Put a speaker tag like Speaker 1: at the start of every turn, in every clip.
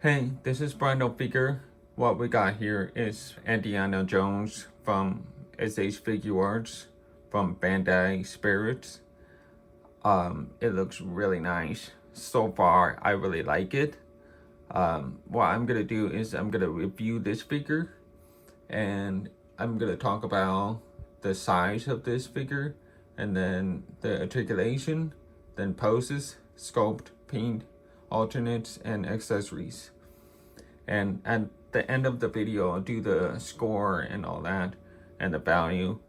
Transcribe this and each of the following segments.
Speaker 1: Hey, this is Brandofigure. What we got here is Indiana Jones from SH Figuarts from Bandai Spirits. It looks really nice. So far, I really like it. What I'm gonna do is I'm gonna review this figure and I'm gonna talk about the size of this figure and then the articulation, then poses, sculpt, paint, alternates, and accessories. And at the end of the video, I'll do the score and all that and the value.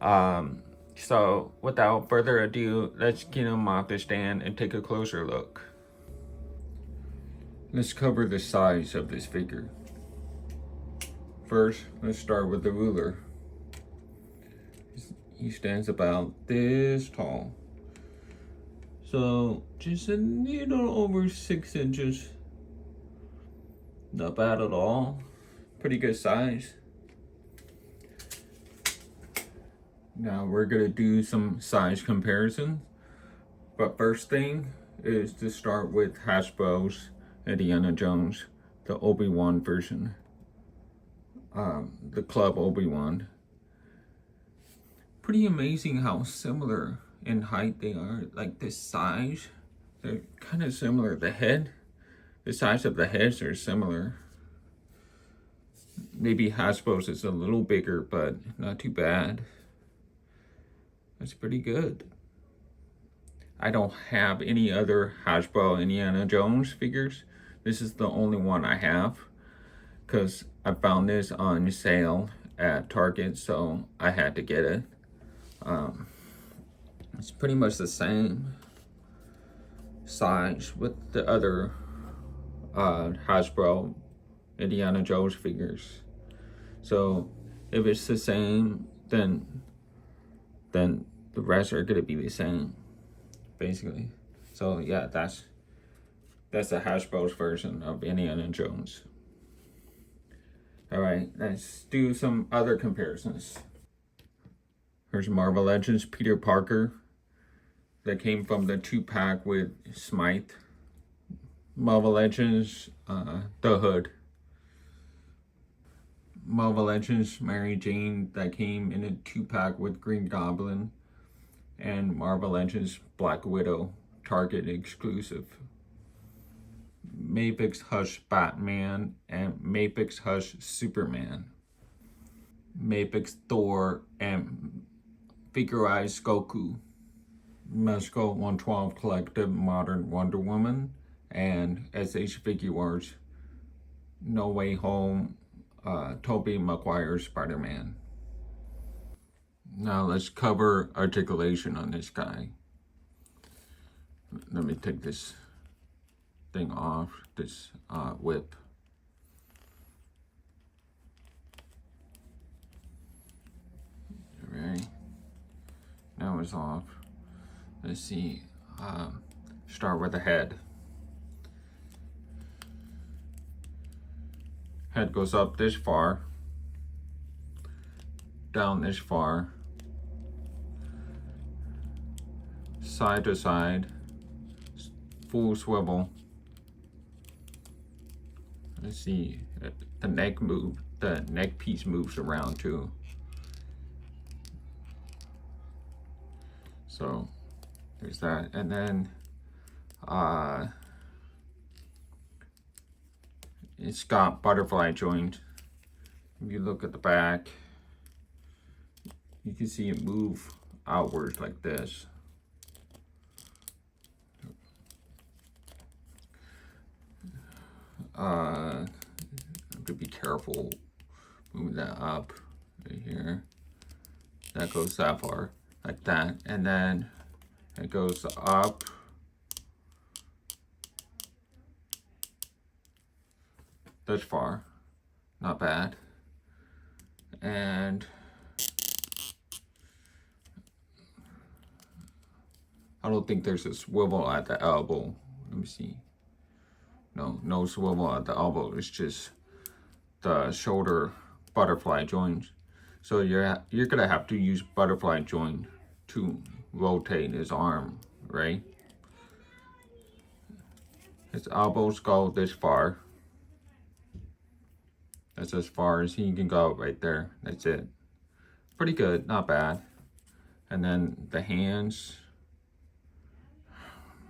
Speaker 1: So without further ado, let's get him off the stand and take a closer look. Let's cover the size of this figure. First, let's start with the ruler. He stands about this tall. So just a little over 6 inches. Not bad at all. Pretty good size. Now we're gonna do some size comparison. But first thing is to start with Hasbro's Indiana Jones, the Obi-Wan version. The Club Obi-Wan. Pretty amazing how similar in height they are. Like the size, they're kind of similar. The size of the heads are similar. Maybe Hasbro's is a little bigger, but not too bad. That's pretty good. I don't have any other Hasbro Indiana Jones figures. This is the only one I have because I found this on sale at Target, so I had to get it. It's pretty much the same size with the other Hasbro Indiana Jones figures. So if it's the same, then the rest are gonna be the same, basically. So yeah, that's the Hasbro's version of Indiana Jones. All right, let's do some other comparisons. Here's Marvel Legends Peter Parker that came from the 2-pack with Smythe. Marvel Legends The Hood. Marvel Legends Mary Jane that came in a 2-pack with Green Goblin. And Marvel Legends Black Widow, Target exclusive. Mapix Hush Batman and Mapix Hush Superman. Mapix Thor and Figuarts Goku. Mezco 112 Collective Modern Wonder Woman and SH Figuarts No Way Home Tobey Maguire Spider-Man. Now let's cover articulation on this guy. Let me take this thing off, this whip. Alright, now it's off. Let's see, start with the head. Head goes up this far, down this far, side to side, full swivel. Let's see, the neck piece moves around too. So there's that, and then it's got butterfly joint. If you look at the back, you can see it move outwards like this. I have to be careful moving that up right here. That goes that far, like that, and then it goes up. This far, not bad. And I don't think there's a swivel at the elbow. Let me see. No swivel at the elbow. It's just the shoulder butterfly joint. So you're gonna have to use butterfly joint to rotate his arm, right? His elbows go this far. That's as far as he can go right there. That's it. Pretty good, not bad. And then the hands.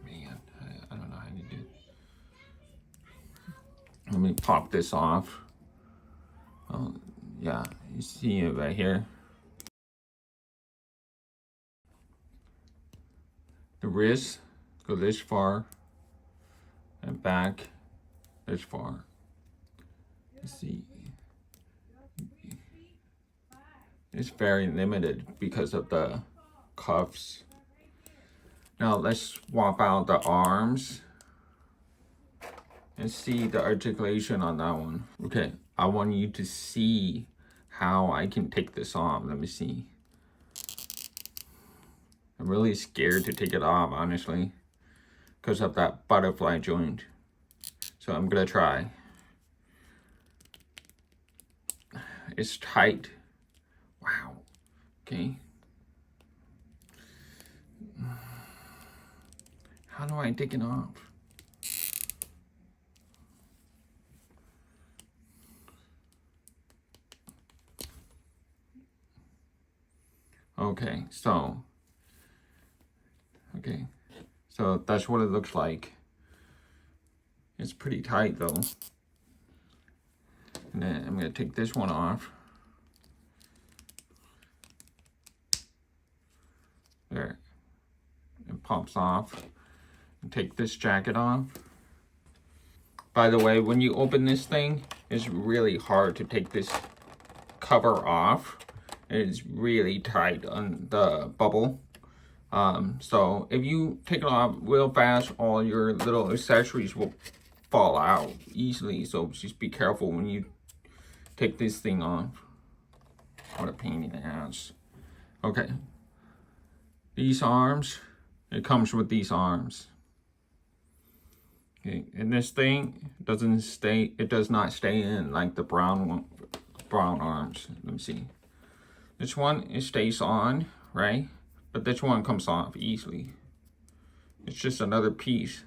Speaker 1: Man, I don't know how to do. Let me pop this off. Oh, yeah, you see it right here. The wrist go this far and back this far. You see, it's very limited because of the cuffs. Now let's swap out the arms and see the articulation on that one. Okay, I want you to see how I can take this off. Let me see. I'm really scared to take it off, honestly, because of that butterfly joint. So I'm gonna try. It's tight. Wow. Okay. How do I take it off? Okay, so that's what it looks like. It's pretty tight though. And then I'm gonna take this one off. There. It pops off. And take this jacket off. By the way, when you open this thing, it's really hard to take this cover off. It's really tight on the bubble. So if you take it off real fast, all your little accessories will fall out easily. So just be careful when you take this thing off. What a pain in the ass. Okay. These arms, it comes with these arms. Okay, and this thing doesn't stay, it does not stay in like the brown arms. Let me see. This one, it stays on, right? But this one comes off easily. It's just another piece.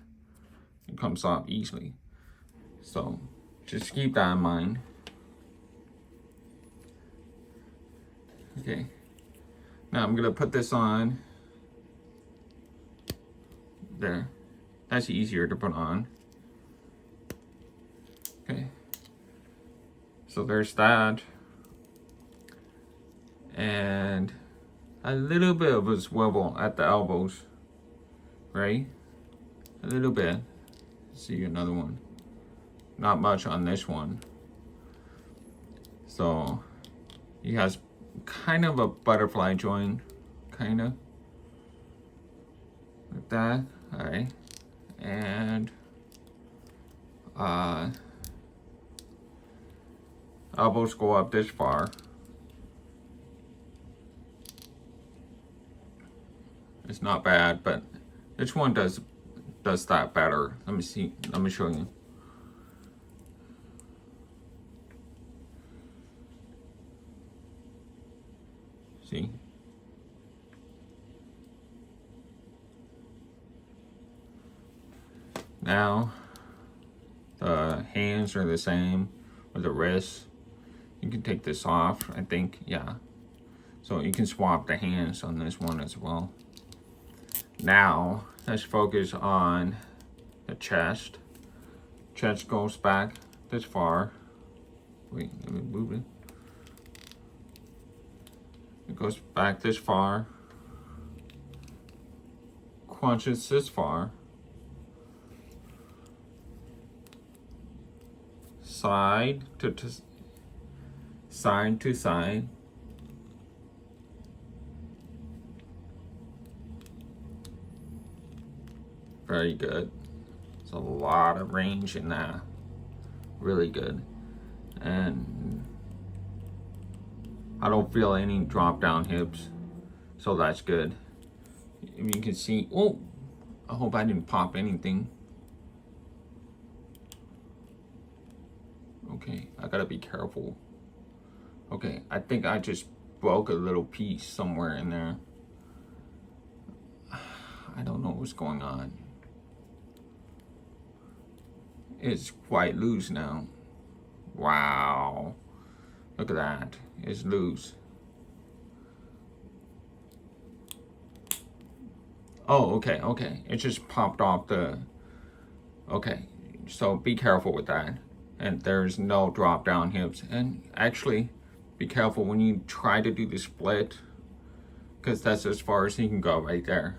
Speaker 1: It comes off easily. So just keep that in mind. Okay. Now I'm gonna put this on. There. That's easier to put on. Okay. So there's that. And a little bit of a swivel at the elbows, right? A little bit. See another one. Not much on this one. So he has kind of a butterfly joint, kind of like that. All right, and elbows go up this far. It's not bad, but this one does that better. Let me see. Let me show you. See? Now, the hands are the same with the wrists. You can take this off, I think, yeah. So you can swap the hands on this one as well. Now, let's focus on the chest. Chest goes back this far. Wait, let me move it. It goes back this far. Crunches this far. Side to side to side. Very good. There's a lot of range in that. Really good. And I don't feel any drop down hips, so that's good. If you can see, oh, I hope I didn't pop anything. Okay, I gotta be careful. Okay, I think I just broke a little piece somewhere in there. I don't know what's going on. It's quite loose now. Wow. Look at that. It's loose. Oh, okay, okay. It just popped off the... Okay, so be careful with that. And there's no drop down hips. And actually, be careful when you try to do the split, because that's as far as you can go right there.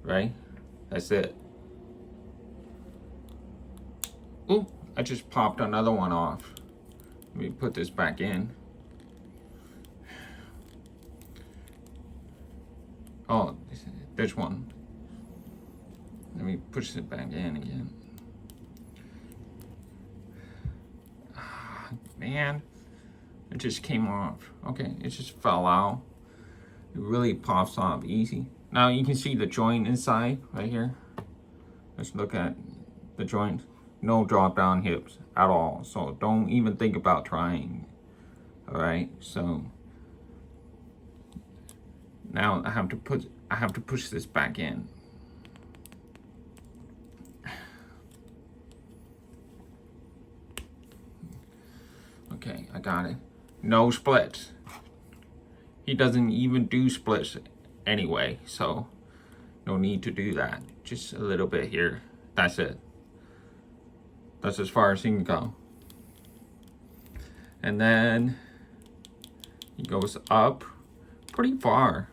Speaker 1: Right? That's it. Ooh, I just popped another one off. Let me put this back in. Oh, there's one. Let me push it back in again. Man, it just came off. Okay, it just fell out. It really pops off easy. Now you can see the joint inside right here. Let's look at the joint. No drop down hips at all. So don't even think about trying. All right, so now I have to push this back in. Okay, I got it. No splits. He doesn't even do splits anyway, so no need to do that. Just a little bit here. That's it. That's as far as he can go. And then he goes up pretty far.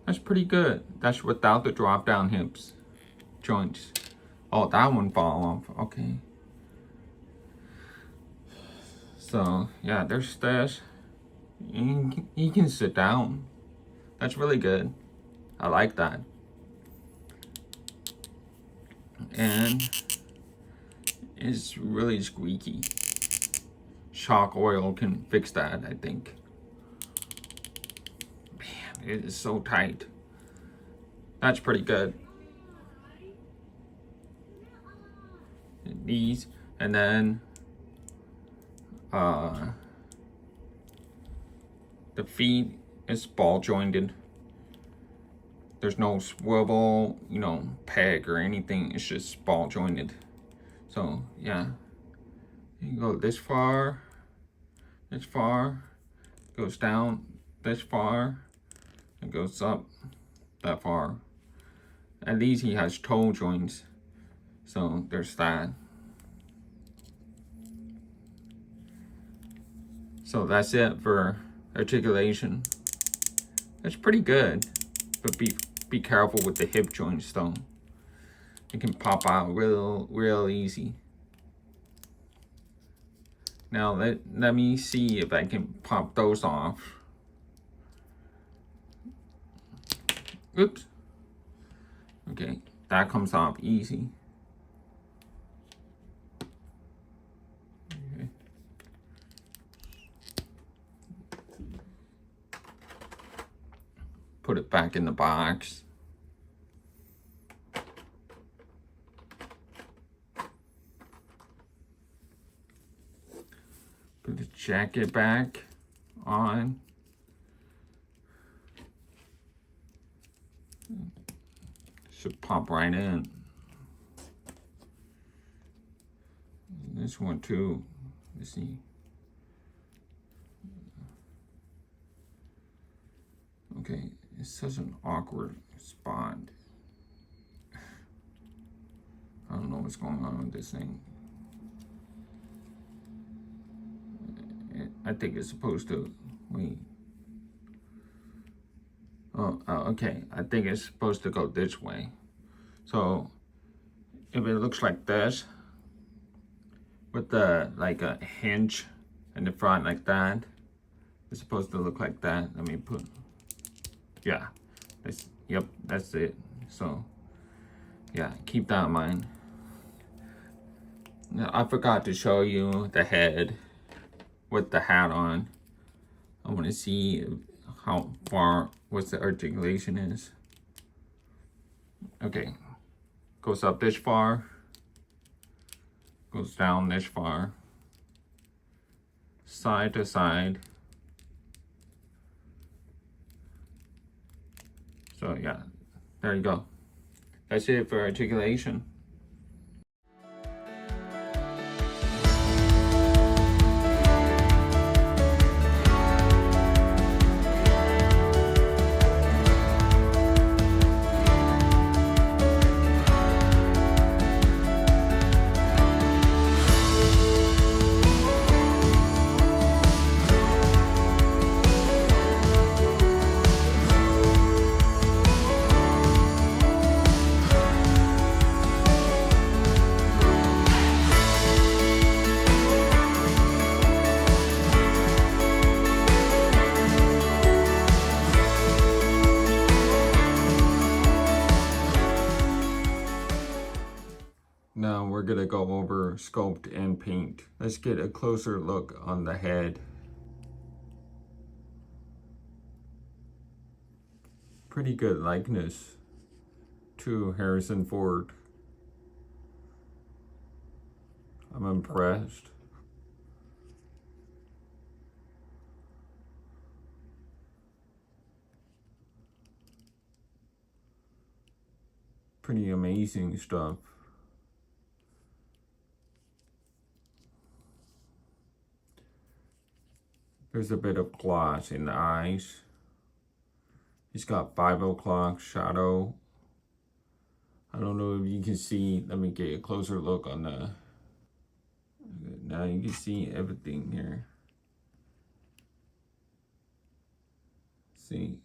Speaker 1: That's pretty good. That's without the drop down hips joints. Oh, that one fall off. Okay. So yeah, there's this. You can sit down. That's really good. I like that. And it's really squeaky. Shock oil can fix that, I think. Man, it is so tight. That's pretty good. These, and then the feet is ball jointed. There's no swivel, you know, peg or anything. It's just ball jointed. So yeah, you can go this far, goes down this far, and goes up that far. At least he has toe joints. So there's that. So that's it for articulation. That's pretty good, but be careful with the hip joints though. It can pop out real easy. Now let me see if I can pop those off. Oops. Okay, that comes off easy. Okay. Put it back in the box. Put the jacket back on. Should pop right in. This one too. Let's see. Okay, it's such an awkward spot. I don't know what's going on with this thing. I think it's supposed to, wait. Oh, okay, I think it's supposed to go this way. So, if it looks like this, with the, like a hinge in the front like that, it's supposed to look like that. Let me put, yeah, yep, that's it. So, yeah, keep that in mind. Now, I forgot to show you the head with the hat on. I want to see how far, what the articulation is. Okay, goes up this far, goes down this far, side to side. So yeah, there you go. That's it for articulation. Now we're gonna go over sculpt and paint. Let's get a closer look on the head. Pretty good likeness to Harrison Ford. I'm impressed. Pretty amazing stuff. There's a bit of gloss in the eyes. He's got 5 o'clock shadow. I don't know if you can see. Let me get a closer look on the. Now you can see everything here. See.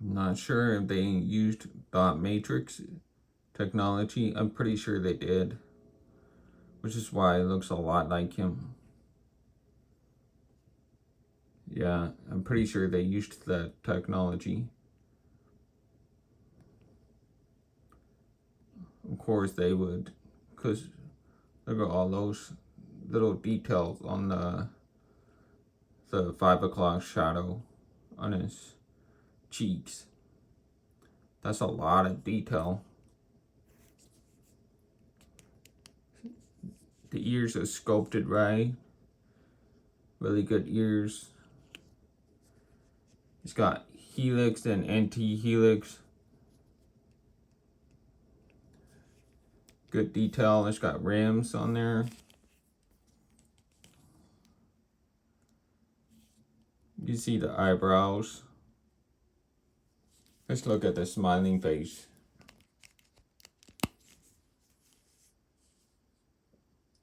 Speaker 1: I'm not sure if they used dot matrix technology. I'm pretty sure they did, which is why it looks a lot like him. Yeah, I'm pretty sure they used that technology. Of course they would, because look at all those little details on the 5 o'clock shadow on his cheeks. That's a lot of detail. The ears are sculpted right. Really good ears. It's got helix and anti-helix. Good detail. It's got rims on there. You can see the eyebrows. Let's look at the smiling face.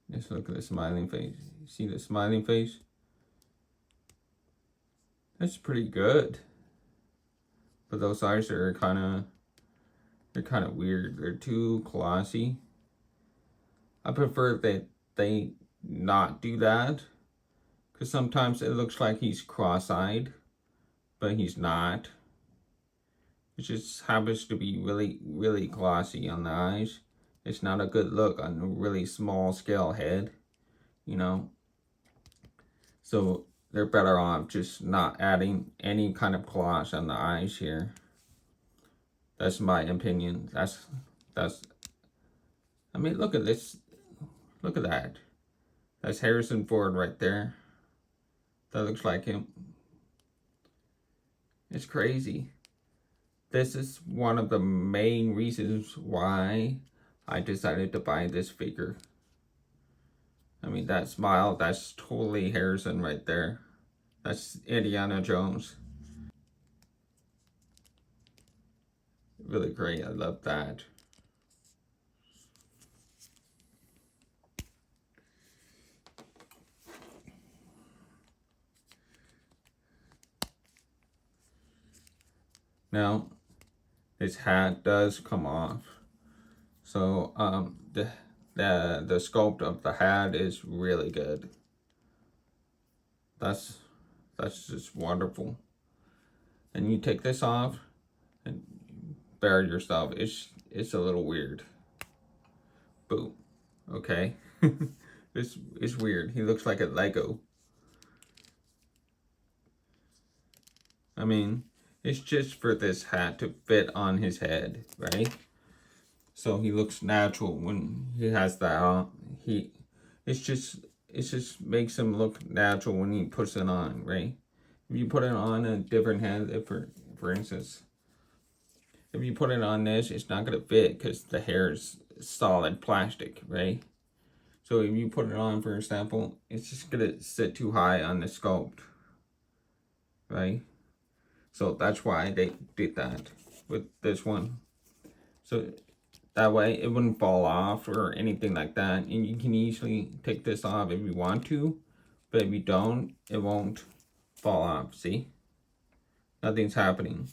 Speaker 1: Let's look at the smiling face. You see the smiling face? That's pretty good. But those eyes are they're kind of weird. They're too glossy. I prefer that they not do that, because sometimes it looks like he's cross-eyed, but he's not. It just happens to be really, really glossy on the eyes. It's not a good look on a really small scale head, you know. So they're better off just not adding any kind of gloss on the eyes here. That's my opinion. That's I mean, look at this. Look at that. That's Harrison Ford right there. That looks like him. It's crazy. This is one of the main reasons why I decided to buy this figure. I mean, that smile, that's totally Harrison right there. That's Indiana Jones. Really great. I love that. Now, his hat does come off. So the sculpt of the hat is really good. That's just wonderful. And you take this off and bear yourself. It's a little weird. Boom. Okay. It's weird. He looks like a Lego. I mean, it's just for this hat to fit on his head, right? So he looks natural when he has that on. It just makes him look natural when he puts it on, right? If you put it on a different head, if for instance, if you put it on this, it's not gonna fit because the hair is solid plastic, right? So if you put it on, for example, it's just gonna sit too high on the sculpt, right? So that's why they did that with this one. So that way it wouldn't fall off or anything like that. And you can easily take this off if you want to, but if you don't, it won't fall off. See? Nothing's happening.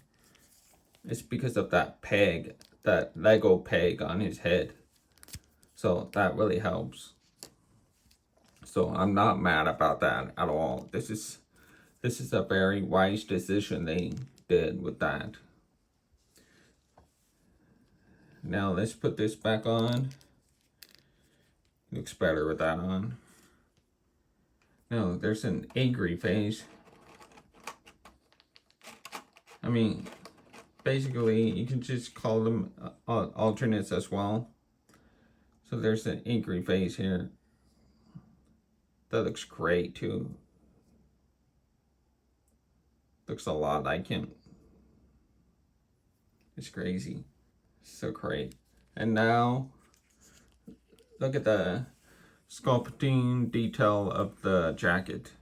Speaker 1: It's because of that peg, that Lego peg on his head. So that really helps. So I'm not mad about that at all. This is a very wise decision they did with that. Now let's put this back on. Looks better with that on. No, there's an angry face. I mean, basically, you can just call them alternates as well. So there's an angry face here. That looks great too. Looks a lot like him. It's crazy. So great. And now, look at the sculpting detail of the jacket.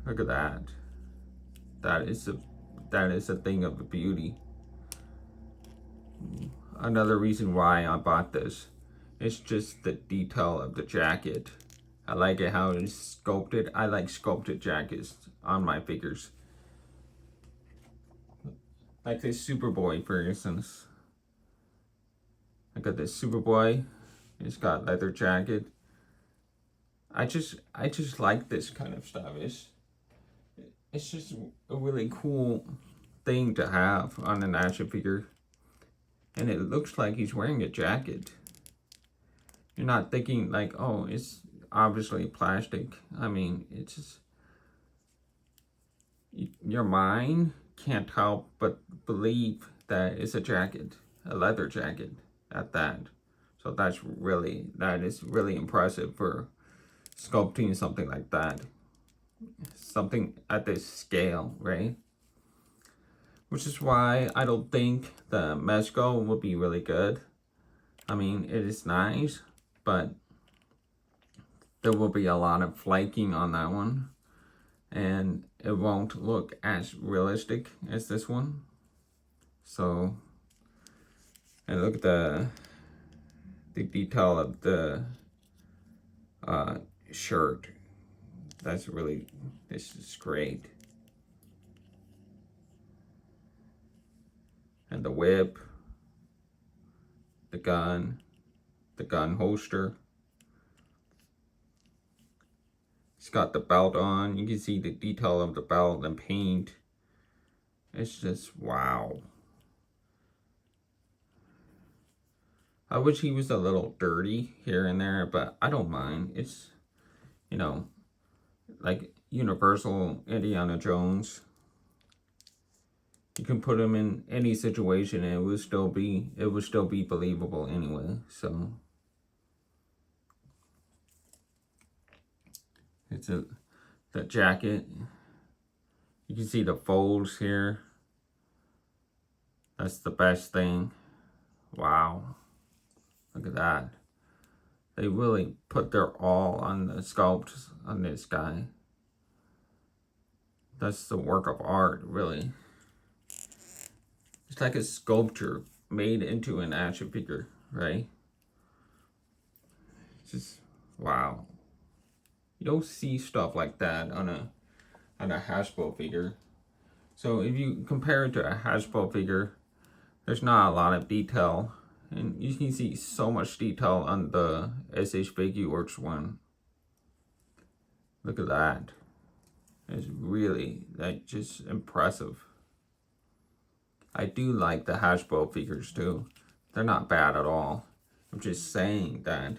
Speaker 1: Look at that. That is a thing of beauty. Another reason why I bought this. It's just the detail of the jacket. I like it how it's sculpted. I like sculpted jackets on my figures. Like this Superboy, for instance. I got this Superboy. It's got leather jacket. I just like this kind of stuff. It's just a really cool thing to have on an action figure. And it looks like he's wearing a jacket. You're not thinking like, oh, it's obviously plastic. I mean, it's just, your mind can't help but believe that it's a jacket, a leather jacket at that. So that is really impressive for sculpting something like that. Something at this scale, right? Which is why I don't think the Mezco would be really good. I mean, it is nice, but there will be a lot of flaking on that one. And it won't look as realistic as this one. So, and look at the detail of the shirt. This is great. And the whip, the gun holster. It's got the belt on. You can see the detail of the belt and paint. It's just wow. I wish he was a little dirty here and there, but I don't mind. It's, you know, like Universal Indiana Jones. You can put him in any situation and it would still be believable anyway. So it's the jacket. You can see the folds here. That's the best thing. Wow. Look at that. They really put their all on the sculpts on this guy. That's the work of art, really. It's like a sculpture made into an action figure, right? It's just, wow. You don't see stuff like that on a Hasbro figure. So if you compare it to a Hasbro figure, there's not a lot of detail. And you can see so much detail on the SH Figuarts one. Look at that. It's really, like, just impressive. I do like the Hasbro figures too. They're not bad at all. I'm just saying that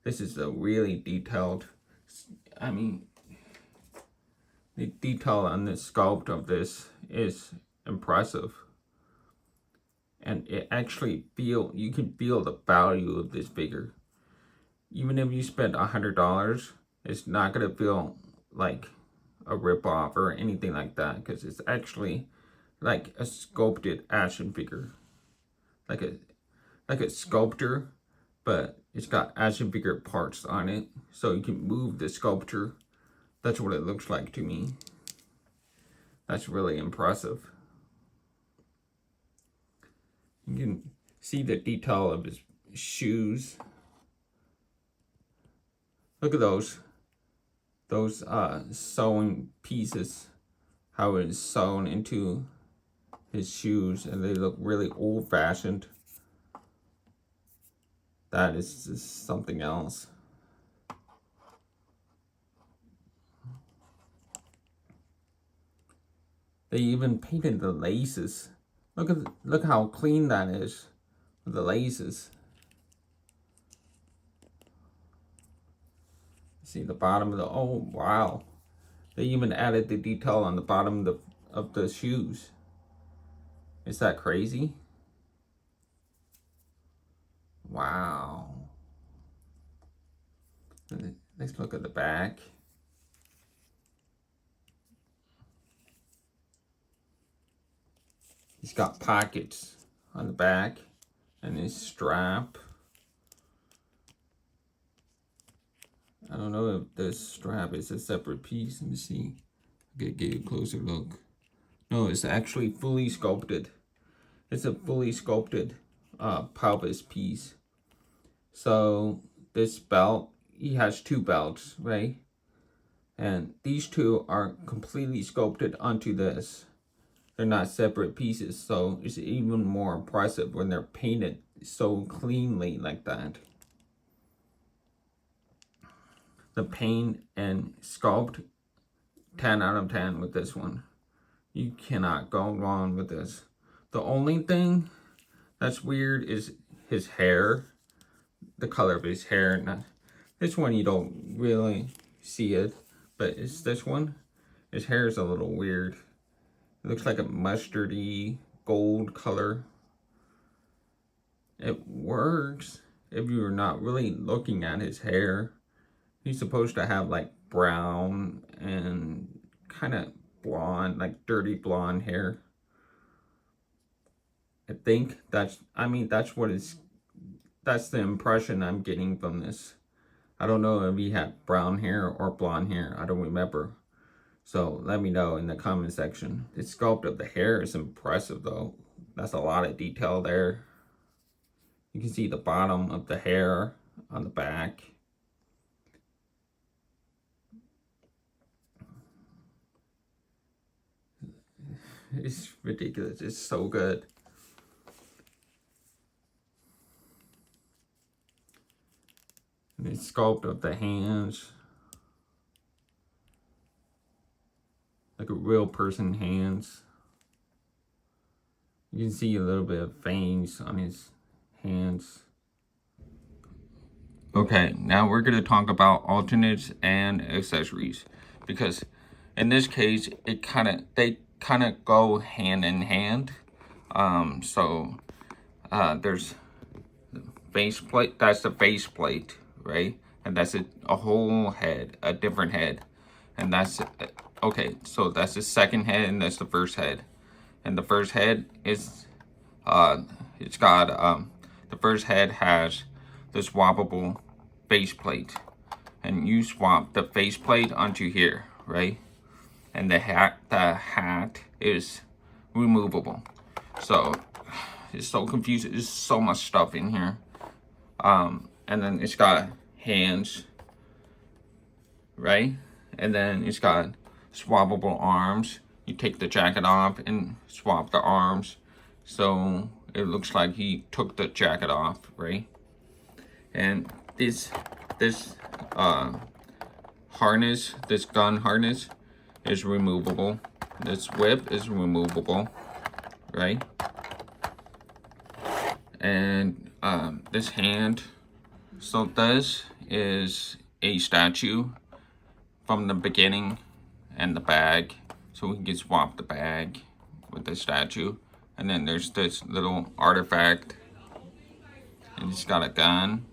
Speaker 1: this is a really detailed, I mean, the detail on the sculpt of this is impressive. And it actually you can feel the value of this figure. Even if you spend $100, it's not gonna feel like a ripoff or anything like that, because it's actually like a sculpted action figure, like a sculptor, but it's got action figure parts on it, so you can move the sculpture. That's what it looks like to me. That's really impressive. You can see the detail of his shoes. Look at those sewing pieces, how it is sewn into his shoes, and they look really old-fashioned. That is just something else. They even painted the laces. Look how clean that is with the laces. See the bottom of the, oh wow. They even added the detail on the bottom of the shoes. Is that crazy? Wow. Let's look at the back. He's got pockets on the back and his strap. I don't know if this strap is a separate piece. Let me see. Okay, get a closer look. No, it's actually fully sculpted. It's a fully sculpted pelvis piece. So this belt, he has two belts, right? And these two are completely sculpted onto this. They're not separate pieces, so it's even more impressive when they're painted so cleanly like that. The paint and sculpt, 10 out of 10 with this one. You cannot go wrong with this. The only thing that's weird is his hair, the color of his hair. Now, this one you don't really see it, but it's this one. His hair is a little weird. It looks like a mustardy gold color. It works if you're not really looking at his hair. He's supposed to have like brown and kind of blonde, like dirty blonde hair. I think that's that's the impression I'm getting from this. I don't know if he had brown hair or blonde hair. I don't remember. So let me know in the comment section. The sculpt of the hair is impressive though. That's a lot of detail there. You can see the bottom of the hair on the back. It's ridiculous. It's so good. And the sculpt of the hands. Like a real person hands. You can see a little bit of veins on his hands. Okay, now we're going to talk about alternates and accessories. Because in this case, they kind of go hand in hand. There's the face plate. That's the face plate, right? And that's a whole head, a different head. And that's okay. So that's the second head, and that's the first head. And the first head is it's got the first head has the swappable face plate, and you swap the face plate onto here, right? And the hat is removable. So it's so confusing. There's so much stuff in here. And then it's got hands, right? And then it's got swappable arms. You take the jacket off and swap the arms. So it looks like he took the jacket off, right? And this harness, this gun harness is removable. This whip is removable, right? And this hand, so this is a statue from the beginning and the bag. So we can swap the bag with the statue. And then there's this little artifact. And it's got a gun.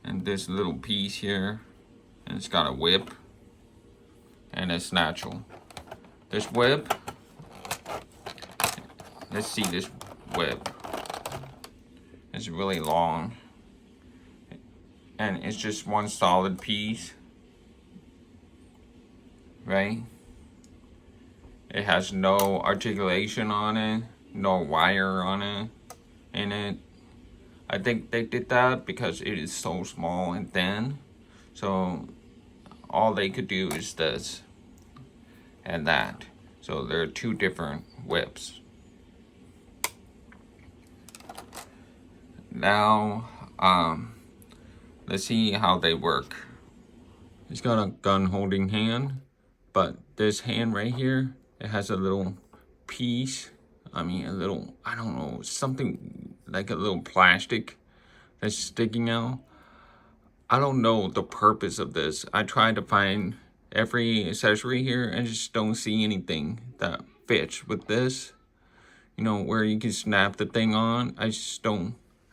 Speaker 1: And this little piece here. And it's got a whip. And a snatchel. This whip. Let's see this whip. It's really long. And it's just one solid piece. Right? It has no articulation on it, no wire on it, in it. I think they did that because it is so small and thin. So all they could do is this and that. So there are two different whips. Now, let's see how they work. It's got a gun holding hand, but this hand right here It has a little piece. I mean, a little, I don't know, something like a little plastic that's sticking out. I don't know the purpose of this. I tried to find every accessory here and just don't see anything that fits with this. You know, where you can snap the thing on. I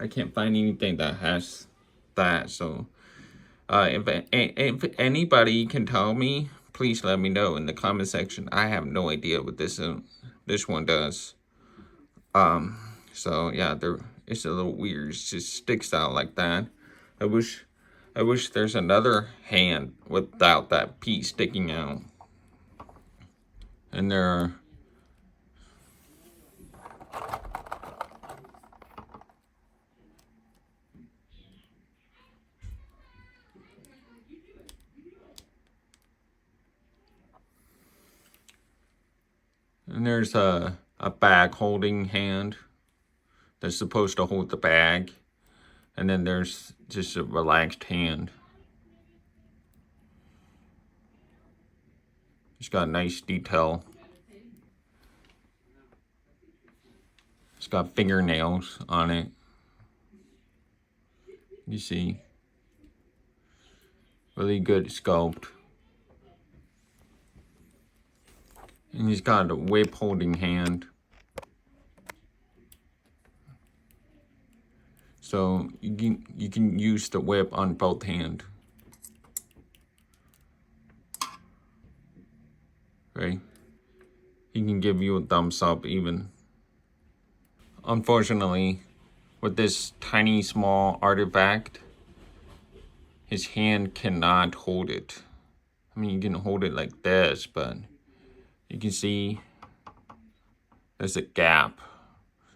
Speaker 1: can't find anything that has that. So if anybody can tell me, please let me know in the comment section. I have no idea what this one does. So yeah, it's a little weird. It just sticks out like that. I wish there's another hand without that piece sticking out. And there's a bag holding hand that's supposed to hold the bag. And then there's just a relaxed hand. It's got a nice detail. It's got fingernails on it. You see, really good sculpt. And he's got a whip holding hand. So you can use the whip on both hands. Right? He can give you a thumbs up even. Unfortunately, with this tiny small artifact, his hand cannot hold it. I mean, you can hold it like this, but you can see there's a gap.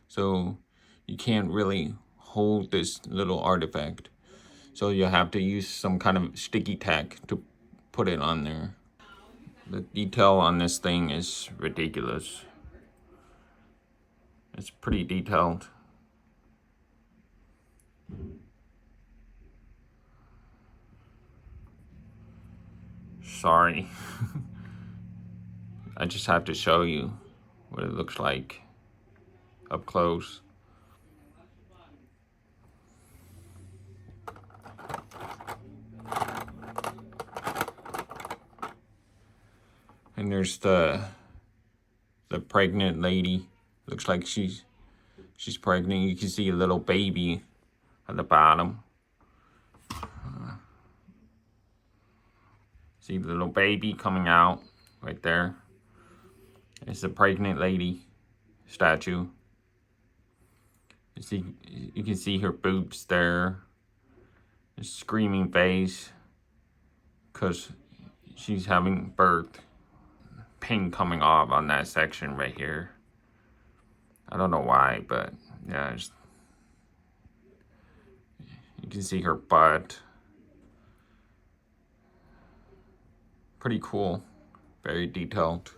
Speaker 1: So you can't really hold this little artifact. So you have to use some kind of sticky tack to put it on there. The detail on this thing is ridiculous. It's pretty detailed. Sorry. I just have to show you what it looks like up close. And there's the pregnant lady. Looks like she's pregnant. You can see a little baby at the bottom. See the little baby coming out right there. It's the pregnant lady statue. You can see her boobs there. A screaming face because she's having birth. Paint coming off on that section right here. I don't know why, but yeah, you can see her butt. Pretty cool. Very detailed.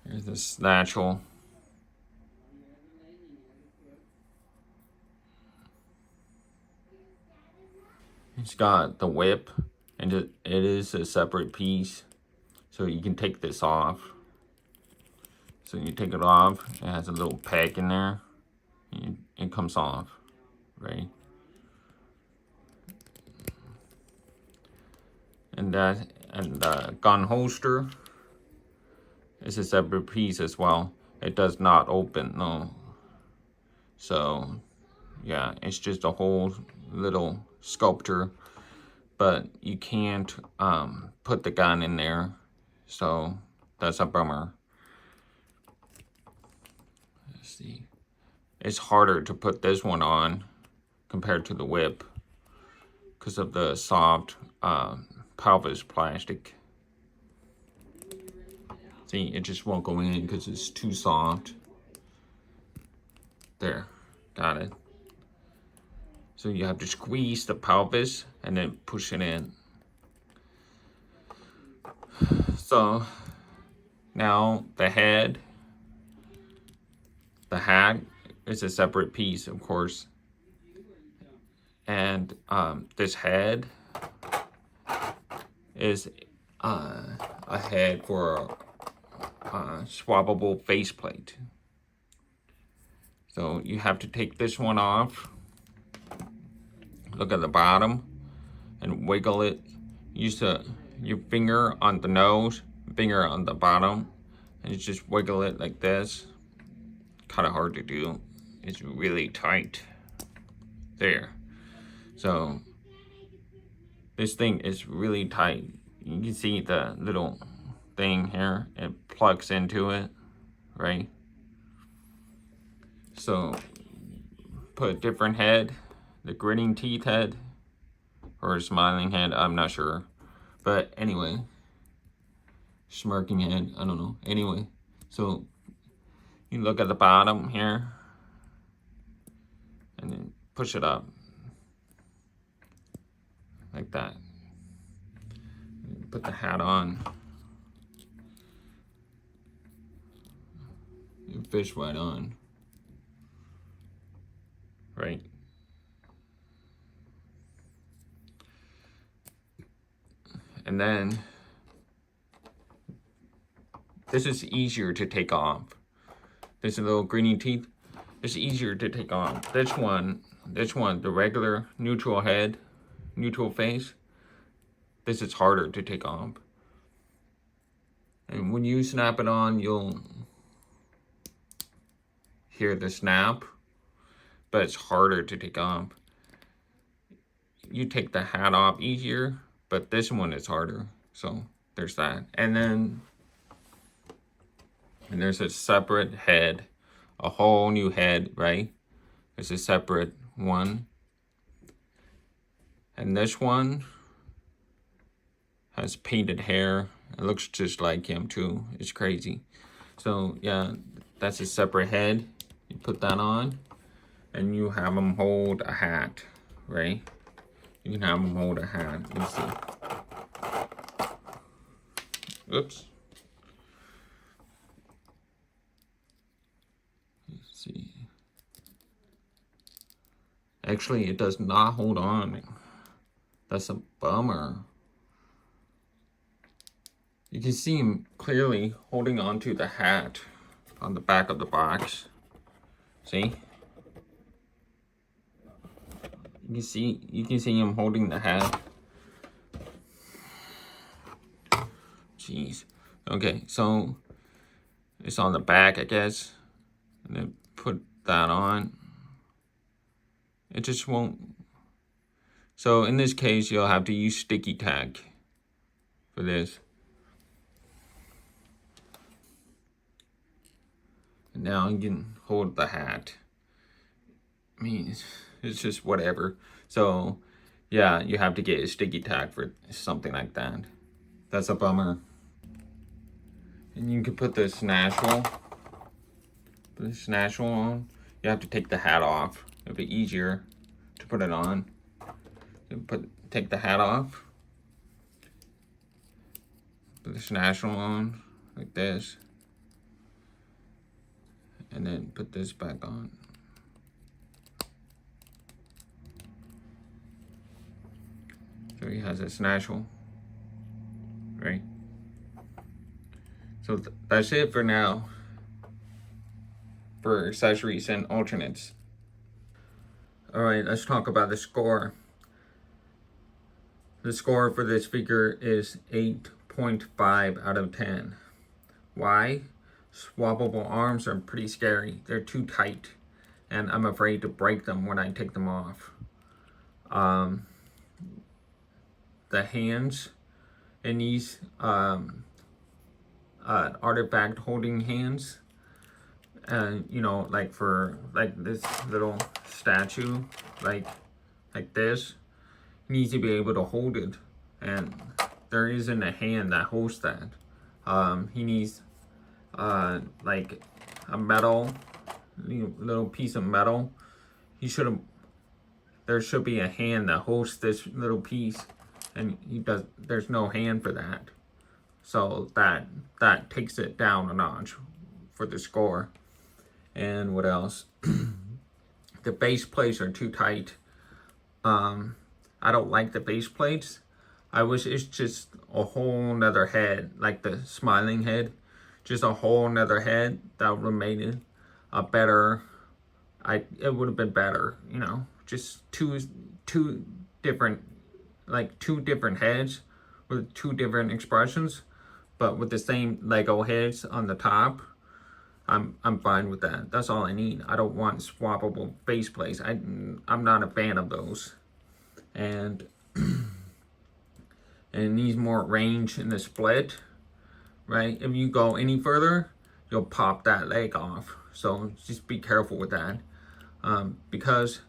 Speaker 1: Here's the snatchel. It's got the whip, and it is a separate piece, so you can take this off. So you take it off, it has a little peg in there, and it comes off, right? And the gun holster is a separate piece as well. It does not open, no. So yeah, it's just a whole little sculpture, but you can't put the gun in there, so that's a bummer. Let's see. It's harder to put this one on compared to the whip because of the soft pelvis plastic. See, it just won't go in because it's too soft. There, got it. So you have to squeeze the pelvis and then push it in. So now the hat is a separate piece, of course. And this head is a head for a swappable faceplate. So you have to take this one off. Look at the bottom and wiggle it. Use your finger on the nose, finger on the bottom, and you just wiggle it like this. Kind of hard to do. It's really tight. There. So this thing is really tight. You can see the little thing here. It plugs into it, right? So put a different head, the grinning teeth head or a smiling head, I'm not sure. But anyway, smirking head, I don't know. Anyway, so you look at the bottom here and then push it up like that. Put the hat on. You fish right on. Right? And then this is easier to take off. This little greeny teeth, it's easier to take off. This one, the regular neutral head, neutral face, this is harder to take off. And when you snap it on, you'll hear the snap, but it's harder to take off. You take the hat off easier, but this one is harder. So there's that. And then there's a separate head, a whole new head, right? There's a separate one. And this one has painted hair. It looks just like him too. It's crazy. So yeah, that's a separate head. You put that on and you have them hold a hat, right? You can have them hold a hat. Let me see. Oops. Let's see. Actually, it does not hold on. That's a bummer. You can see him clearly holding onto the hat on the back of the box. See? You can see him holding the hat. Jeez. Okay, so it's on the back, I guess. And then put that on. It just won't. So in this case, you'll have to use sticky tack for this. And now you can hold the hat. I mean, it's just whatever. So yeah, you have to get a sticky tack for something like that. That's a bummer. And you can put the snatchel on. You have to take the hat off. It'll be easier to put it on. Take the hat off. Put the snatchel on like this. And then put this back on. So he has a snatchel, right? So that's it for now for accessories and alternates. All right, let's talk about the score. The score for this figure is 8.5 out of 10. Why? Swappable arms are pretty scary. They're too tight, and I'm afraid to break them when I take them off. The hands in these artifact holding hands, and you know, like for this little statue, like this, needs to be able to hold it, and there isn't a hand that holds that. He needs like a metal, little piece of metal. There should be a hand that holds this little piece, and there's no hand for that. So that takes it down a notch for the score. And what else? The base plates are too tight. I don't like the base plates. I wish it's just a whole nother head, like the smiling head, just a whole nother head. That would have made it a better. It would have been better, you know, just two different, like two different heads with two different expressions, but with the same Lego heads on the top. I'm fine with that. That's all I need. I don't want swappable face plates. I'm not a fan of those, and it needs more range in the split, right? If you go any further, you'll pop that leg off. So just be careful with that, because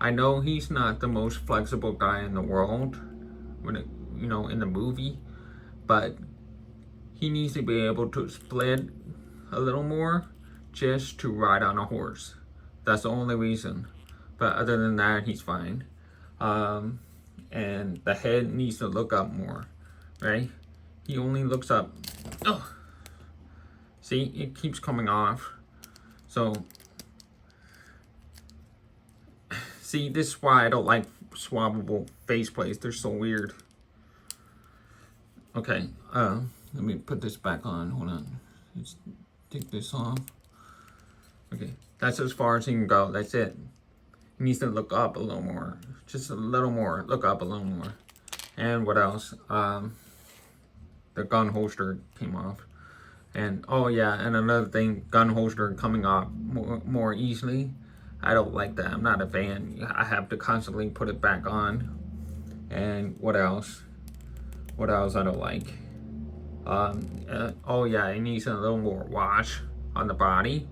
Speaker 1: I know he's not the most flexible guy in the world, when it, you know, in the movie, but he needs to be able to split a little more just to ride on a horse. That's the only reason. But other than that, he's fine. And the head needs to look up more, right? He only looks up. Oh, see, it keeps coming off. So, see, this is why I don't like swappable face plates. They're so weird. Okay, let me put this back on. Hold on. Let's take this off. Okay, that's as far as he can go. That's it. He needs to look up a little more. Just a little more. Look up a little more. And what else? The gun holster came off. And, oh yeah, and another thing, gun holster coming off more easily. I don't like that. I'm not a fan. I have to constantly put it back on. And what else? What else I don't like? Oh yeah, it needs a little more wash on the body.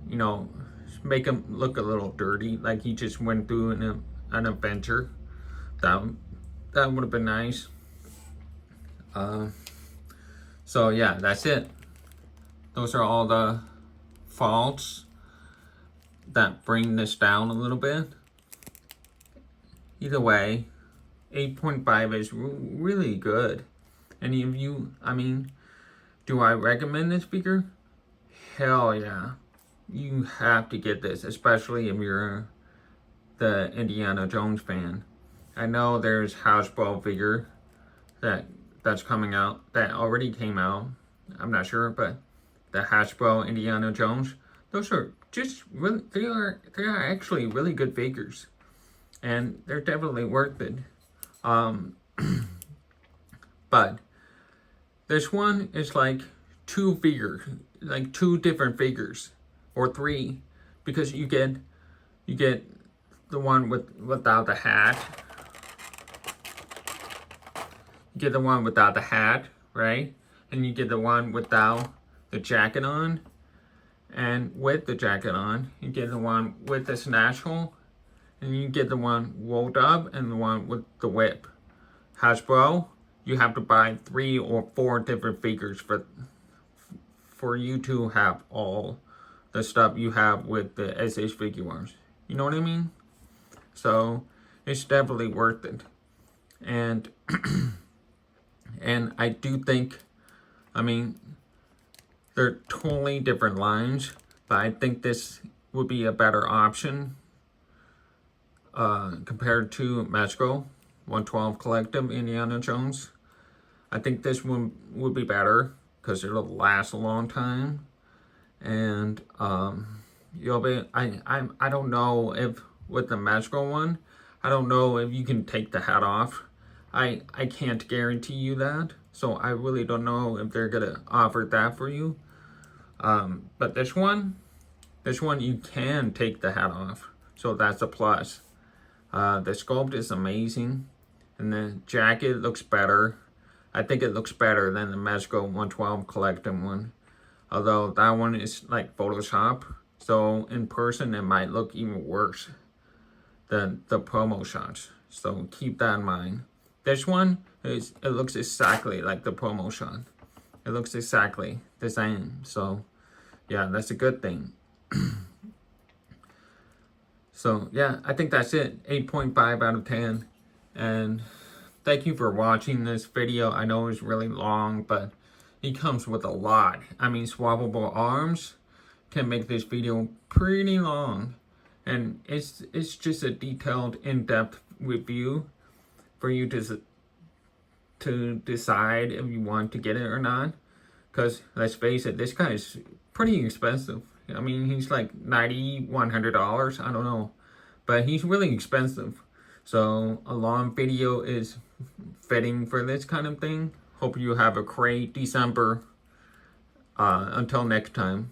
Speaker 1: You know, make him look a little dirty, like he just went through an adventure. That would have been nice. So yeah, that's it. Those are all the faults that bring this down a little bit. Either way, 8.5 is really good. Any of you, I mean, do I recommend this figure? Hell yeah. You have to get this, especially if you're the Indiana Jones fan. I know there's Hasbro figure that's coming out, that already came out. I'm not sure, but the Hasbro Indiana Jones, those are just really, they are actually really good figures, and they're definitely worth it. But this one is like two different figures, or three, because you get the one without the hat. You get the one without the hat, right? And you get the one without the jacket on. And with the jacket on, you get the one with the snatchel. And you get the one rolled up and the one with the whip. Hasbro, you have to buy 3 or 4 different figures for you to have all the stuff you have with the SH Figuarts. You know what I mean? So it's definitely worth it. And and I do think, I mean, they're totally different lines, but I think this would be a better option compared to Metro 112 Collective Indiana Jones. I think this one would be better because it'll last a long time. And you'll be, I don't know if with the Metro one, I don't know if you can take the hat off. I can't guarantee you that, so I really don't know if they're gonna offer that for you. But this one you can take the hat off, so that's a plus. The sculpt is amazing, and the jacket looks better. I think it looks better than the Metro 112 Collective one, although that one is like Photoshop, so in person it might look even worse than the promo shots. So keep that in mind. This one it looks exactly like the promo shot. It looks exactly the same. So yeah, that's a good thing. So yeah, I think that's it. 8.5 out of 10. And thank you for watching this video. I know it's really long, but it comes with a lot. I mean, swappable arms can make this video pretty long. And it's just a detailed, in-depth review for you to decide if you want to get it or not. Because let's face it, this guy is pretty expensive. I mean, he's like $9,100. I don't know, but he's really expensive. So a long video is fitting for this kind of thing. Hope you have a great December. Until next time.